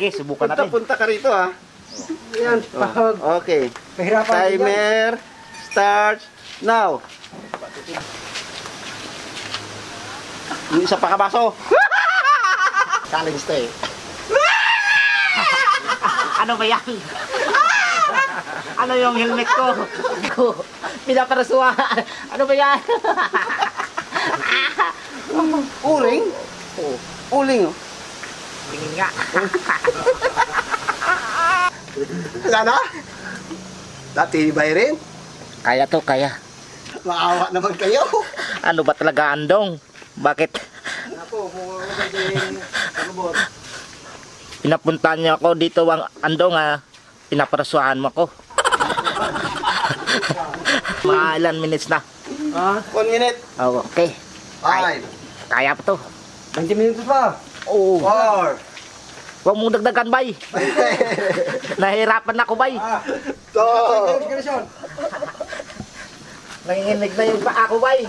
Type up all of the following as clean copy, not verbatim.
Sige, subukan natin. Punta ka rito ha. Yan, pag Okay. mahirapan din yan. Timer starts now. Yung isa pa kabaso. Challenge to eh. Ano ba yan? Ano yung helmet ko? Pinaparasuha. Ano ba yan? Uling? Uling. Tingin nga. Sana? Natibay rin? Kaya to, kaya. Maawa naman kayo. Ano ba talaga, Andong? Bakit? Ako, kung Pinapuntahan niyo ako dito, Andong, pinaparasuhan mo ako. Mga ilan minutes na. 1 minute. Oh, okay. 5. Kaya pa to. 20 minutos pa. Oo. 4. Huwag mong dagdagan, bay. Nahihirapan ako, bay. 2. Nanginginig na yung paa ko, bay.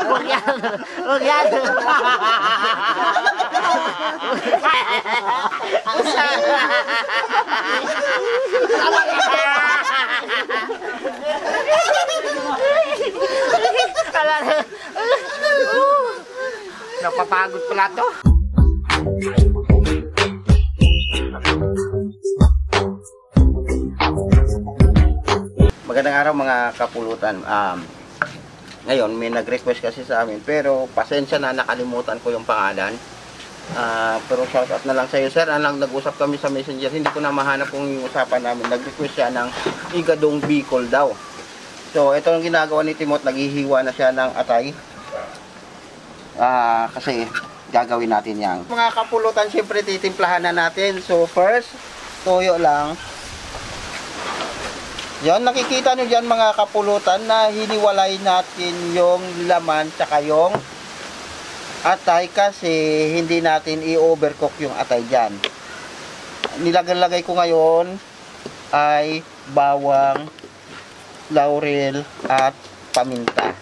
Huwag yan. Huwag yan. Napapagod pala to. Magandang araw mga kapulutan. Ngayon may nag-request kasi sa amin pero pasensya na nakalimutan ko yung pangalan. Pero shoutout na lang sa iyo sir. Nag-usap kami sa Messenger, hindi ko na mahanap kung yung usapan namin. Nag-request siya ng Igadong Bicol daw. So ito ang ginagawa ni Timot, naghihiwa na siya ng atay. Kasi gagawin natin yan. Mga kapulutan, syempre titimplahan na natin. So first, toyo lang. Yan, nakikita nyo dyan mga kapulutan na hiniwalay natin yung laman tsaka yung atay kasi hindi natin i-overcook yung atay dyan. Nilagay ko ngayon ay bawang, laurel at paminta.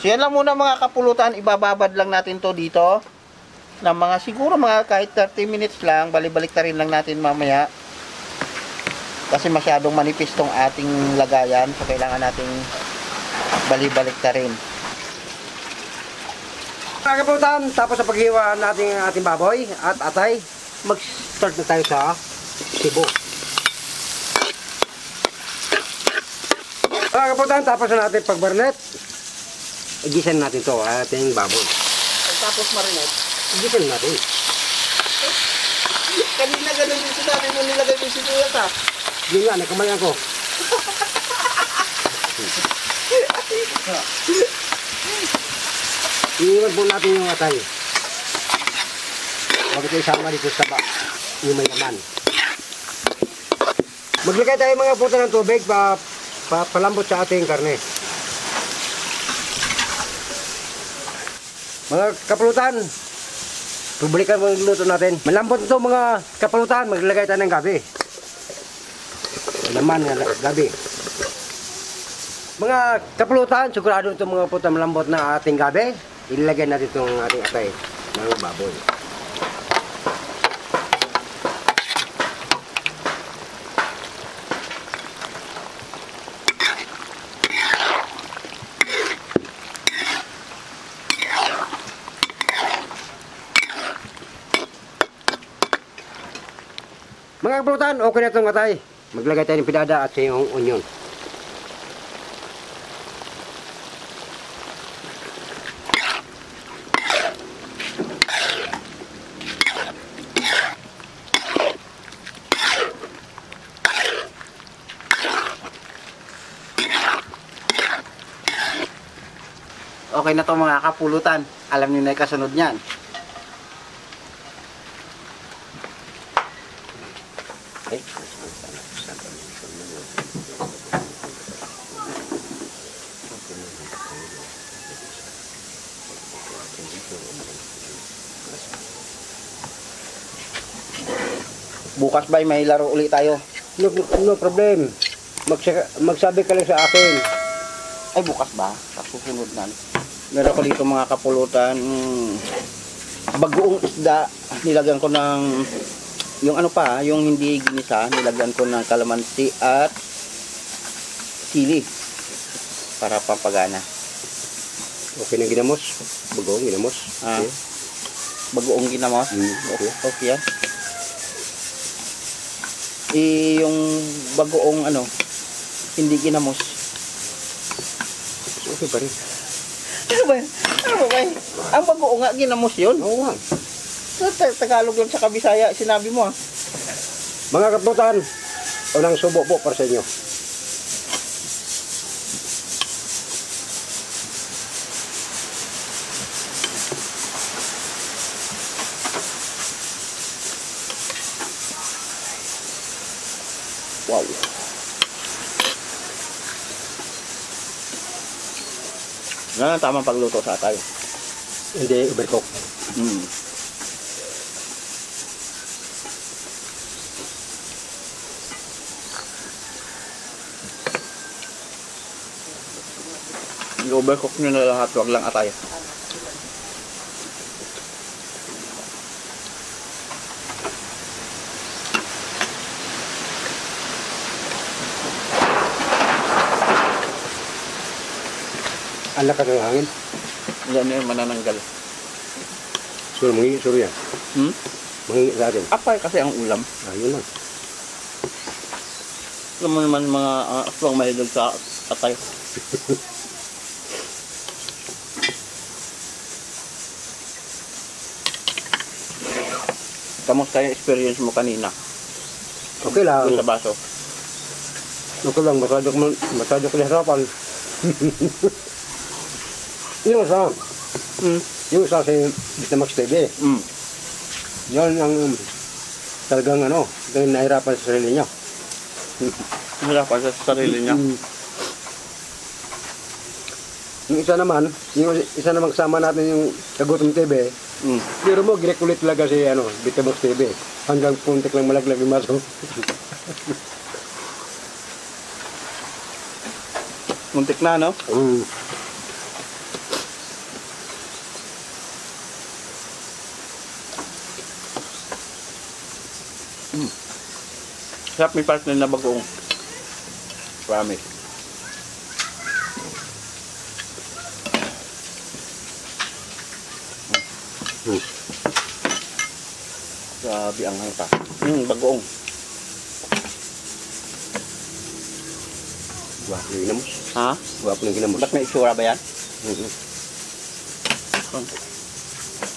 So yan lang muna mga kapulutan, ibababad lang natin to dito ng mga siguro mga kahit 30 minutes lang, balik-balik na rin lang natin mamaya. Kasi masyadong manipis tong ating lagayan, so kailangan nating balik-balik na rin. Mga kaputan, tapos sa paghiwa natin ang ating baboy at atay, mag-start na tayo sa sibo. Mga kaputan, tapos na natin pag-barnet, igisan natin to ating baboy. Tapos marinate. Igisan natin. Kanina ganun yung sinabi mo nilagay yung sibuyas ha. Yun nga, nagkamayan ko. Iiwan po natin yung atay. Huwag ito isama dito sa yung may laman. Maglagay tayo mga puta ng tubig palambot sa ating karne. Mga kapulutan, pabalikan mo yung luto natin. Malambot ito mga kapulutan, maglagay tayo ng gabi. Laman nga gabi. Mga kapulutan, sigurado itong mga puta malambot na ating gabi. Ilagay natin itong ating atay ng baboy. Mga kapulutan, okay na itong atay. Maglagay tayo ng pinada at yung onion. Okay na to mga kapulutan. Alam niyo na yung kasunod niyan. Bukas ba may laro ulit tayo? No problem. Magsabi ka lang sa akin. Ay, bukas ba? Sa susunod na. Meron ko dito mga kapulutan. Bagoong isda. Nilagyan ko ng, yung ano pa, yung hindi ginisa, nilagyan ko ng kalamansi at sili. Para pampagana. Okay na ginamos. Bagoong ginamos. Ah. Okay. Bagoong ginamos. Okay. Okay yan. Yung bagoong ano, hindi ginamos. Okay pa rin. Ano ba? Ano ba? Ang bagoong nga ginamos yun. Oo nga. Sa Tagalog lang sa Kabisaya, sinabi mo ah. Mga kaputan, unang subo po para sa inyo. Wow. Yan ang tamang pagluto sa atay. Hindi overcook. Mm. I-overcook nyo na lahat, wag lang atay. Ang lakas ng hangin. Yan yung manananggal. Suro mangingi, suro yan. Hmm? Mangingi sa atin. Apay kasi ang ulam. Ayun lang. Alam mo naman mga aswang mahilig sa atay. Kamusta yung experience mo kanina? Okay lang. Doon sa baso. Okay lang, masyado ko nahirapan. Yung isa, yung isa si Bitamax TV, Mm. yun ang talagang ano, nahirapan sa sarili niya. Hirapan sa sarili niya. Yung isa naman kasama natin yung Kagutom TV, Mm. pero mo, ginekulit talaga si Bitamax TV. Hanggang puntik lang malaglag yung maso. Muntik na, no? Sarap, may partner na bagoong. Promise. Grabe ang hangpa. Bagoong. Guwapo yung ginamos. Ha? Guwapo yung ginamos. Ba't may itsura ba yan?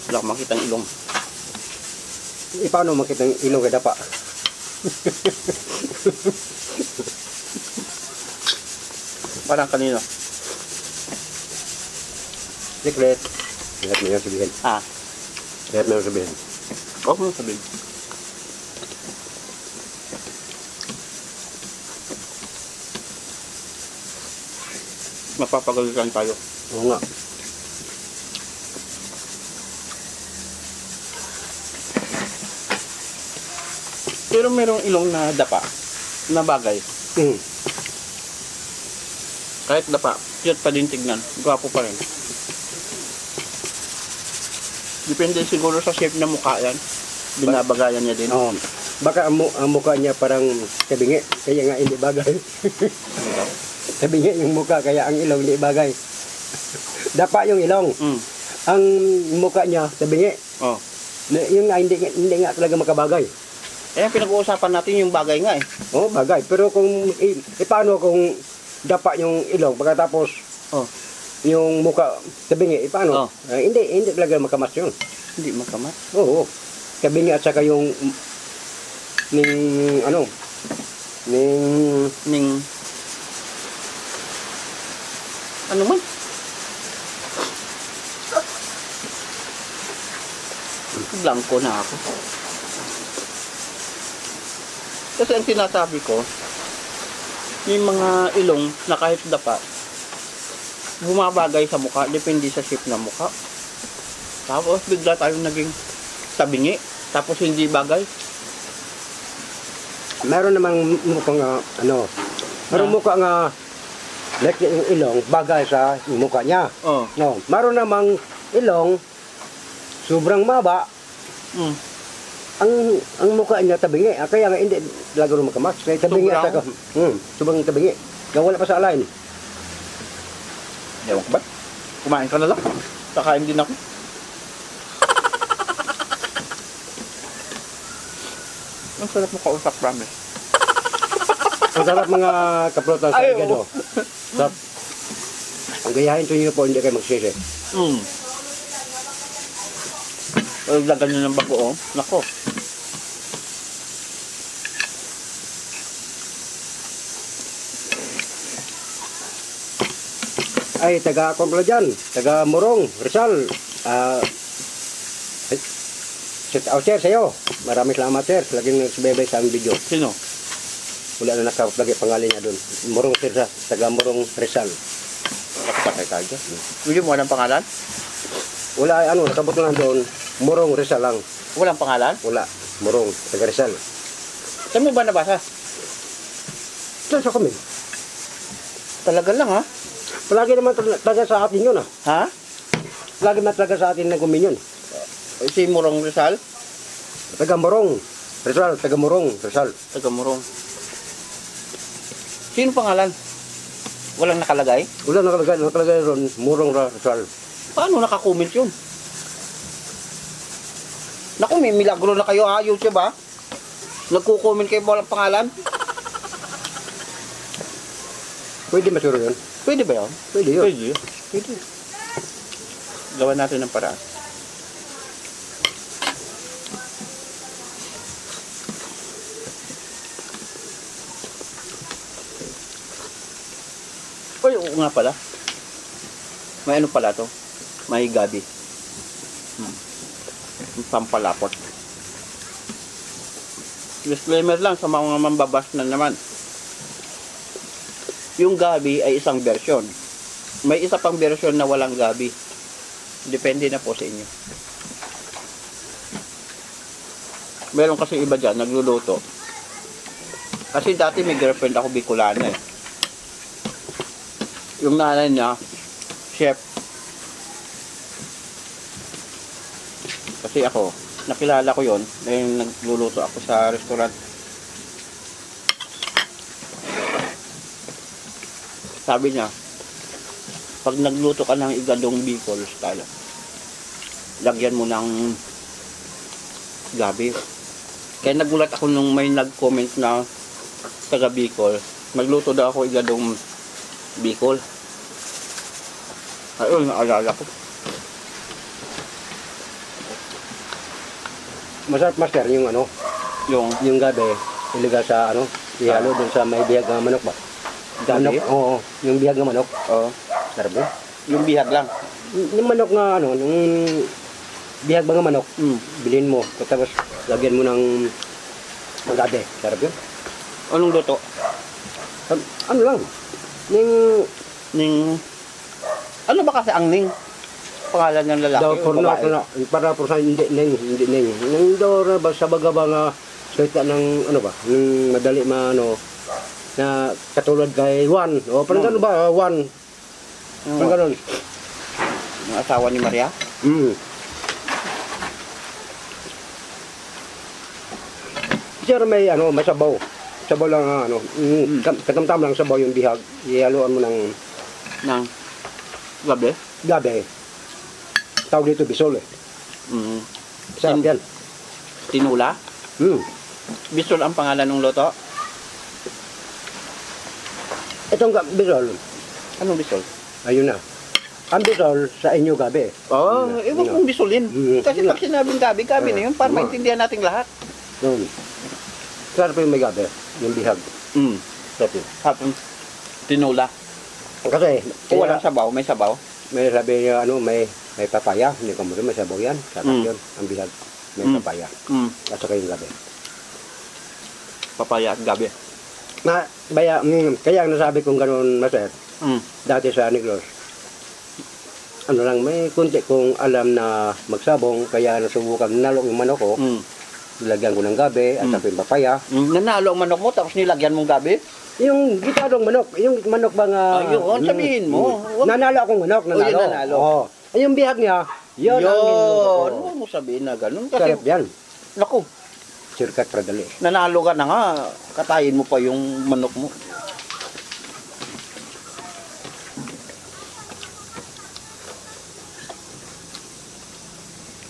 Wala ko makita ang ilong. Paano makita yung ilong kay dapa? Parang kanino? Secret. Lahat mo yung sabihin. Ah, Lahat mo yung sabihin. huwag mo sabihin. Mapapagalitan tayo. Oo nga. Pero merong ilong na dapa, na bagay. Kahit dapa, cute pa din tignan. Gwapo pa rin. Depende siguro sa shape ng mukha yan. Binabagayan niya din. Oo. Baka ang mukha niya parang kabingi, kaya nga hindi bagay. Kabingi yung mukha, kaya ang ilong hindi bagay. Dapa yung ilong. Mm. Ang mukha niya, kabingi. Oh. Yung nga, hindi nga talaga makabagay. Eh, pinag-uusapan natin yung bagay nga eh. Oo, bagay. Pero kung, paano kung dapa yung ilong, pagkatapos, Oh. yung mukha, kabingi, paano? Oh. Hindi talaga makamas yun. Hindi makamat. Oo. Kabingi at saka yung, Ning... Ano man? Blanco na ako. Kasi ang sinasabi ko, yung mga ilong na kahit dapa, bumabagay sa mukha, depende sa shape ng mukha. Tapos bigla tayong naging tabingi, tapos hindi bagay. meron namang mukhang ano, meron mukha nga like yung ilong bagay sa mukha niya. Oh. No, meron namang ilong sobrang maba. Mm. Ang mukha niya tabingi. Kaya nga hindi lagro magkamatch. Kaya tabingi at Sobrang? sobrang tabingi. Kaya wala pa sa alain. Ewan ko ba? Kumain ka na lang. Kakain din ako. Ang sarap mo kausap, promise. Ang sarap mga kaplotan sa Ay, igado. oo. Sarap. Ang gayahin to niyo po, hindi kayo magsisi. Mm. Lagyan nyo ng bago, oh. Nako. Ay, taga-komplo dyan. Taga-Morong, Rizal. Shout out sir sa'yo. Maraming salamat sir. Laging nagsibebay sa aming video. Sino? Wala na nakalagay pangalan niya doon. Morong sir sa taga-Morong, Rizal. Patay tayo dyan. Hindi mo walang pangalan? Wala ay ano, nakabot lang doon. Morong, Rizal lang. Walang pangalan? Wala. Morong, taga-Rizal. Saan mo ba nabasa? Saan sa kami? Talaga lang, ha? Palagi naman taga sa atin yun ah. Ha? Lagi naman taga sa atin na gumin yun. Si Murong Rizal? Taga-Morong, Rizal. Taga-Morong, Rizal. Taga Murong. Sino pangalan? Walang nakalagay? Wala nakalagay ron. Morong, Rizal. Paano nakakomment yun? Naku, may milagro na kayo ha, YouTube ha? Nagko-comment kayo walang pangalan? Pwede masuro yun. Pwede ba yun? Pwede yun. Pwede. Pwede. Gawan natin ng paraan. Uy, oo nga pala. May ano pala to? May gabi. Pampalapot. Disclaimer lang sa mga mambabas na naman. Yung gabi ay isang version. May isa pang version na walang gabi. Depende na po sa inyo. Meron kasi iba dyan, nagluluto. Kasi dati may girlfriend ako Bicolana eh. Yung nanay niya, chef. Kasi ako, nakilala ko yon dahil nagluluto ako sa restaurant. Sabi niya, pag nagluto ka ng igadong Bicol style, lagyan mo ng gabi. Kaya nagulat ako nung may nag-comment na taga Bicol, magluto daw ako igadong Bicol. Ayun, naalala ko. Masarap master yung ano, yung gabi, iliga sa ano, ihalo dun sa may bihag ng manok ba? Gabi? Manok, oo, yung bihag ng manok. Oo. Sarap yun. Yung bihag lang. Yung manok nga ano, yung bihag ba ng manok, bilhin mo, tapos lagyan mo ng gabi. Sarap yun. Anong luto? Ano lang, yung Ning... Ano ba kasi ang Ning? Pangalan ng lalaki daw o for babae? para sa hindi neng. Nang daw ba sa baga ba nga salita ng ano ba, yung madali ano na katulad kay Juan. O parang gano'n ba, Juan? Parang gano'n. Yung asawa ni Maria? Sir, may ano, may sabaw. Sabaw lang ano, katamtam lang sabaw yung bihag. Ihaluan mo ng Nang gabi? gabi. Tawag dito bisol eh. Sarap yan. Tinula? Bisol ang pangalan ng luto? Itong bisol, Anong bisol? ayun na. Ang bisol sa inyo gabi. Oo, iwan kong bisolin. Kasi Yun pag sinabing gabi, gabi na yun para Mm. maintindihan natin lahat. Yun. Sarap yung may gabi, yung bihag. Sarap yun. Hapon, tinula. Kasi, Kung walang sabaw, may sabaw. may sabi niya ano, may papaya. Hindi ko mo rin, may sabaw yan. Sarap yun, ang bihag. May papaya. At saka yung gabi. Papaya at gabi. Kaya ang nasabi kong gano'n, Master, dati sa Negros, ano lang, may kunti kong alam na magsabong, kaya nasubukan nalong yung manok ko. Nilagyan ko ng gabi at saka yung papaya. Nanalo ang manok mo tapos nilagyan mong gabi? Yung gitadong manok, yung manok ba nga... Ayun, sabihin mo. Nanalo akong manok, nanalo. yun nanalo. Oo. Ay, yung bihag niya, yun ang niluto ko. Huwag mo sabihin na ganun. Kasi, Sarap yan. naku, Sirkat pradali. nanalo ka na nga, katayin mo pa yung manok mo.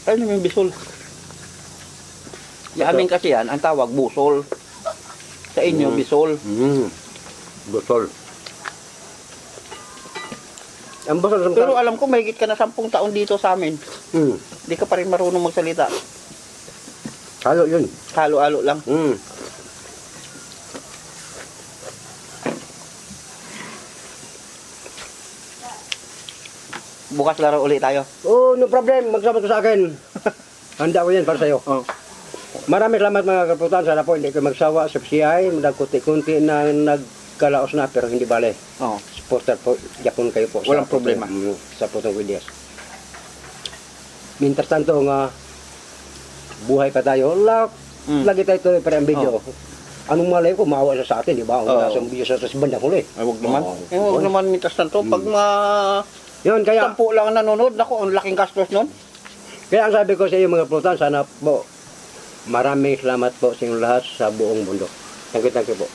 Ano yung bisol? Sa amin kasi yan, ang tawag busol. Sa inyo, bisol. Busol. Ang busol sa Pero alam ko, mahigit ka na 10 taon dito sa amin. Hindi ka pa rin marunong magsalita. Halo yun. Halo-halo lang. Bukas laro ulit tayo. Oh, no problem. Magsama ka sa akin. Handa ko yan para sa'yo. Oh. Maraming salamat mga kaputan. Sana po hindi kayo magsawa sa PCI. Nagkunti-kunti na nagkalaos na pero hindi bale. Oh. Supporter po. Yakon kayo po. Walang sa problema. Sa putong videos. Mintas tanto nga buhay pa tayo. Lagi tayo tuloy pa rin ang video. Anong malay ko, maawa siya sa atin, di ba? Ang nasa video sa bandang huli. Ay, wag naman. Oo. Wag naman mintas na to. Pag Yun, kaya, 10 lang ang nanonood, naku, ang laking gastos nun. kaya ang sabi ko sa iyo mga kaputan, sana po maraming salamat po sa inyong lahat sa buong mundo. Thank you po.